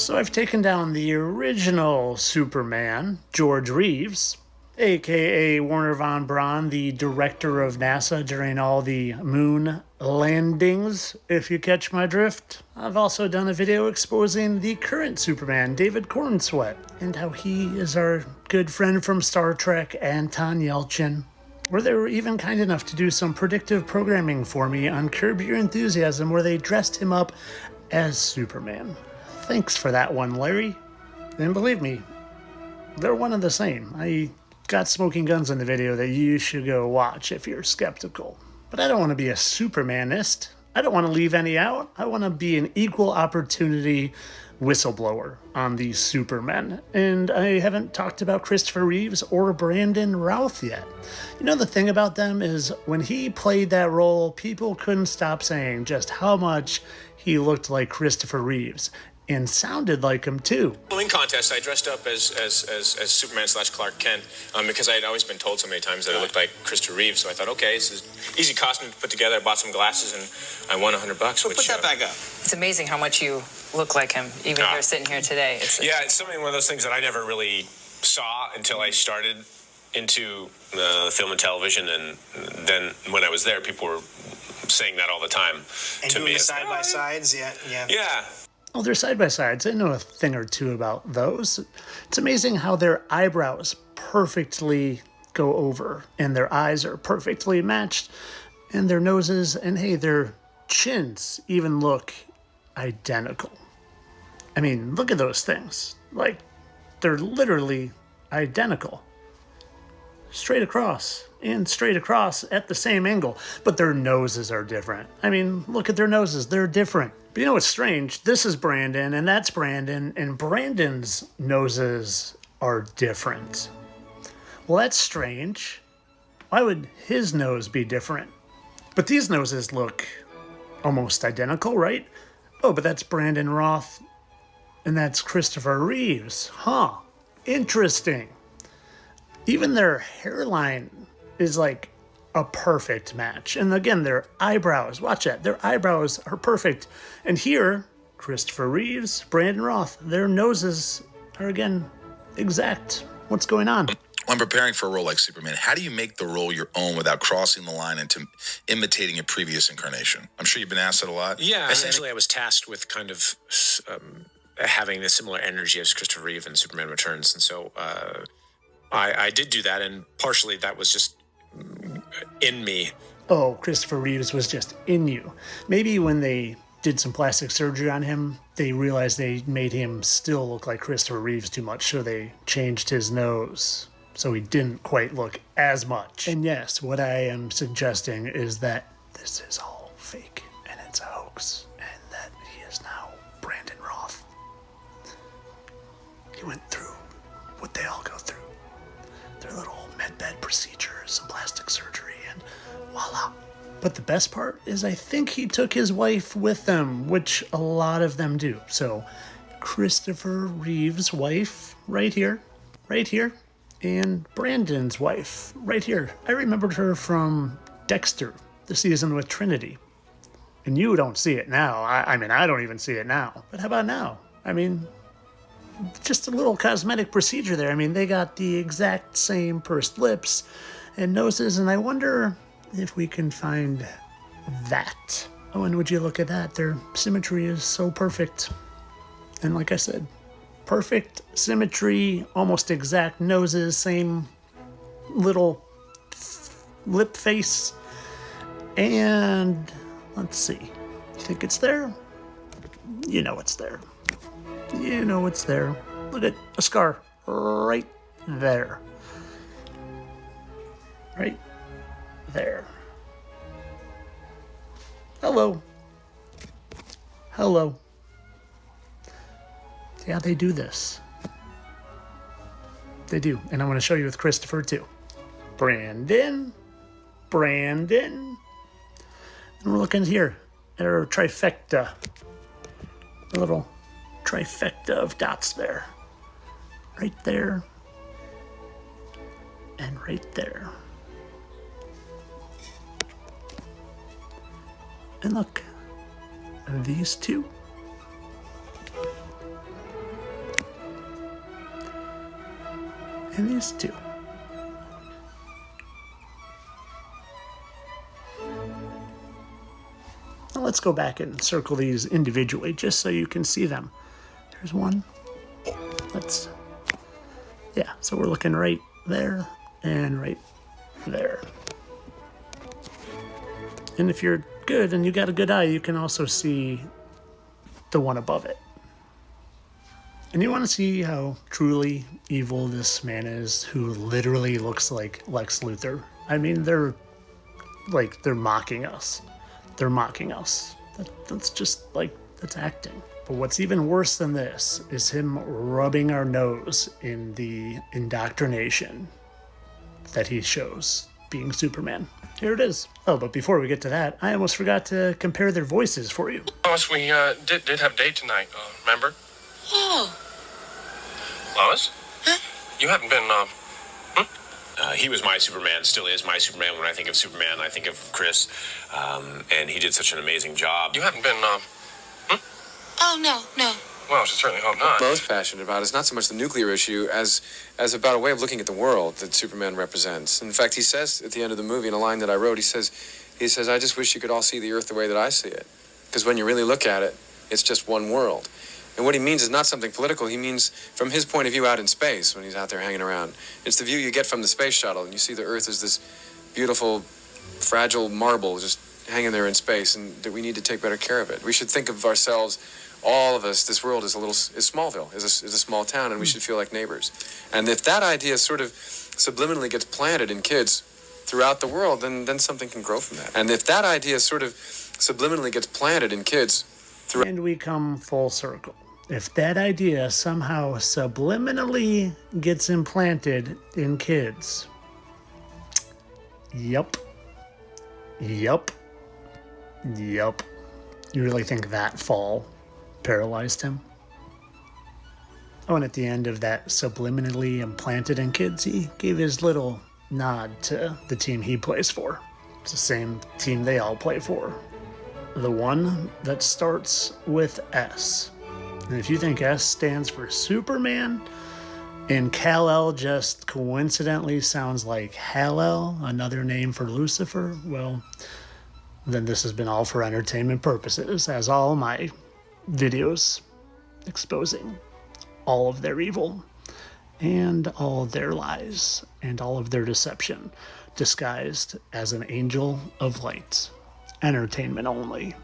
So I've taken down the original Superman, George Reeves, aka Werner von Braun, the director of NASA during all the moon landings, if you catch my drift. I've also done a video exposing the current Superman, David Cornsweet, and how he is our good friend from Star Trek, Anton Yelchin, where they were even kind enough to do some predictive programming for me on Curb Your Enthusiasm, where they dressed him up as Superman. Thanks for that one, Larry. And believe me, they're one and the same. I got smoking guns in the video that you should go watch if you're skeptical. But I don't want to be a Supermanist. I don't want to leave any out. I want to be an equal opportunity whistleblower on these Supermen. And I haven't talked about Christopher Reeves or Brandon Routh yet. You know, the thing about them is when he played that role, people couldn't stop saying just how much he looked like Christopher Reeves. And sounded like him too. In contest, I dressed up as Superman / Clark Kent because I had always been told so many times that I looked like Christopher Reeves. So I thought, okay, this is easy costume to put together. I bought some glasses and I won $100. So put that back up. It's amazing how much you look like him, even if you're sitting here today. It's one of those things that I never really saw until I started into film and television, and then when I was there, people were saying that all the time and to doing me. The side by sides, yeah. Oh, they're side-by-sides. I know a thing or two about those. It's amazing how their eyebrows perfectly go over, and their eyes are perfectly matched, and their noses, and hey, their chins even look identical. I mean, look at those things. Like, they're literally identical. Straight across, and straight across at the same angle, but their noses are different. I mean, look at their noses. They're different. But you know what's strange? This is Brandon, and that's Brandon, and Brandon's noses are different. Well, that's strange. Why would his nose be different? But these noses look almost identical, right? Oh, but that's Brandon Routh, and that's Christopher Reeves. Huh. Interesting. Even their hairline is like a perfect match. And again, their eyebrows, watch that, their eyebrows are perfect. And here, Christopher Reeves, Brandon Routh, their noses are again exact. What's going on? When preparing for a role like Superman, how do you make the role your own without crossing the line into imitating a previous incarnation? I'm sure you've been asked that a lot. Yeah, essentially I was tasked with kind of having a similar energy as Christopher Reeve in Superman Returns. And so I did do that, and partially that was just in me. Oh, Christopher Reeves was just in you. Maybe when they did some plastic surgery on him, they realized they made him still look like Christopher Reeves too much, so they changed his nose so he didn't quite look as much. And yes, what I am suggesting is that this is all fake and it's a hoax, and that he is now Brandon Routh. He went through what they all go through. Their little med-bed procedures and plastic surgery, and voila. But the best part is I think he took his wife with him, which a lot of them do. So Christopher Reeves' wife right here, and Brandon's wife right here. I remembered her from Dexter, the season with Trinity. And you don't see it now. I mean, I don't even see it now. But how about now? I mean, just a little cosmetic procedure there. I mean, they got the exact same pursed lips and noses, and I wonder if we can find that. Oh, and would you look at that? Their symmetry is so perfect. And like I said, perfect symmetry, almost exact noses, same little lip face. And let's see. You think it's there? You know it's there. You know it's there. Look at a scar right there. Right there. Hello. Hello. Yeah, they do this. They do. And I'm going to show you with Christopher too. Brandon. And we're looking here at our trifecta. A little trifecta of dots there. Right there. And right there. And look, these two and these two. Now let's go back and circle these individually just so you can see them. There's one. So we're looking right there and right there. And if you're good and you got a good eye, you can also see the one above it. And you want to see how truly evil this man is, who literally looks like Lex Luthor. I mean, they're mocking us. They're mocking us. That's acting. But what's even worse than this is him rubbing our nose in the indoctrination that he shows being Superman. Here it is. Oh, but before we get to that, I almost forgot to compare their voices for you. Lois, we did have a date tonight, remember? Oh. Lois? Huh? You haven't been, He was my Superman, still is my Superman. When I think of Superman, I think of Chris. And he did such an amazing job. You haven't been, Oh, no. Well, I should certainly hope not. What I'm most passionate about is not so much the nuclear issue as about a way of looking at the world that Superman represents. In fact, he says at the end of the movie, in a line that I wrote, he says, I just wish you could all see the Earth the way that I see it. Because when you really look at it, it's just one world. And what he means is not something political. He means from his point of view out in space when he's out there hanging around. It's the view you get from the space shuttle, and you see the Earth as this beautiful, fragile marble just hanging there in space, and that we need to take better care of it. We should think of ourselves, all of us, this world is Smallville, is a small town, and we should feel like neighbors. And if that idea sort of subliminally gets planted in kids throughout the world, then something can grow from that. And if that idea sort of subliminally gets planted in kids throughout... And we come full circle. If that idea somehow subliminally gets implanted in kids, Yup. You really think that fall paralyzed him? Oh, and at the end of that subliminally implanted in kids, he gave his little nod to the team he plays for. It's the same team they all play for. The one that starts with S. And if you think S stands for Superman, and Kal-El just coincidentally sounds like Hal-El, another name for Lucifer, well, then this has been all for entertainment purposes, as all my videos exposing all of their evil and all of their lies and all of their deception disguised as an angel of light. Entertainment only.